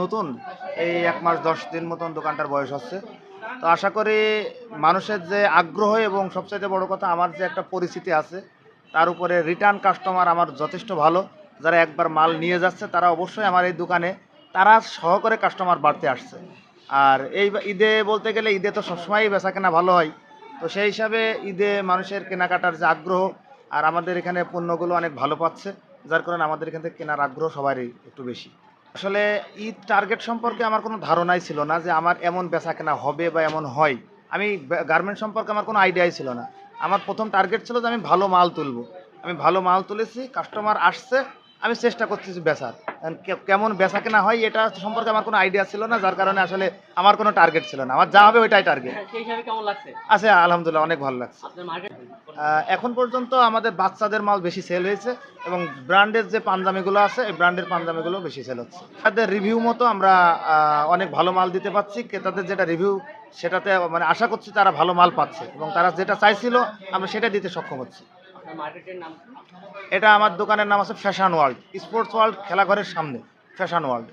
নতুন, এই 1 মাস 10 দিন মতন দোকানটার বয়স হচ্ছে। তো আশা করি মানুষের যে আগ্রহ এবং সবচাইতে বড় কথা আমার যে একটা পরিচিতি আছে, তার উপরে রিটার্ন কাস্টমার আমার যথেষ্ট ভালো। যারা একবার মাল নিয়ে যাচ্ছে তারা অবশ্যই আমার এই দোকানে তারা সহকারে কাস্টমার বাড়তে আসছে। আর এই ঈদে বলতে গেলে ঈদে তো সবসময়ই বেচাকেনা ভালো হয়। তো সেই হিসাবে ঈদে মানুষের কেনাকাটার যে আগ্রহ আর আমাদের এখানে পণ্যগুলো অনেক ভালো পাচ্ছে, যার কারণে আমাদের এখান থেকে কেনার আগ্রহ সবারই একটু বেশি। আসলে ঈদ টার্গেট সম্পর্কে আমার কোনো ধারণাই ছিল না যে আমার এমন বেচাকেনা হবে বা এমন হয়। আমি গার্মেন্ট সম্পর্কে আমার কোনো আইডিয়াই ছিল না। আমার ১ম টার্গেট ছিল যে আমি ভালো মাল তুলবো। আমি ভালো মাল তুলেছি, কাস্টমার আসছে, আমি চেষ্টা করতেছি বেচার। কেমন বেচাকেনা হয় এটা সম্পর্কে আমার কোনো আইডিয়া ছিল না, যার কারণে আসলে আমার কোনো টার্গেট ছিল না। আমার যা হবে ওইটাই টার্গেট। সেই হিসাবে কেমন লাগছে আচ্ছা, আলহামদুলিল্লাহ অনেক ভালো লাগছে। আপনার মার্কেট? এখন পর্যন্ত আমাদের বাচ্চাদের মাল বেশি সেল হয়েছে এবং ব্র্যান্ডের যে পাঞ্জামিগুলো আছে এই ব্র্যান্ডের পাঞ্জামিগুলো বেশি সেল হচ্ছে। তাদের রিভিউ মতো আমরা অনেক ভালো মাল দিতে পারছি। ক্রেতাদের যেটা রিভিউ সেটাতে মানে আশা করছি তারা ভালো মাল পাচ্ছে এবং তারা যেটা চাইছিল আমরা সেটা দিতে সক্ষম হচ্ছি। আপনার মার্কেটের নাম কি? এটা আমার দোকানের নাম আছে ফ্যাশন ওয়ার্ল্ড, স্পোর্টস ওয়ার্ল্ড খেলাঘরের সামনে ফ্যাশন ওয়ার্ল্ড।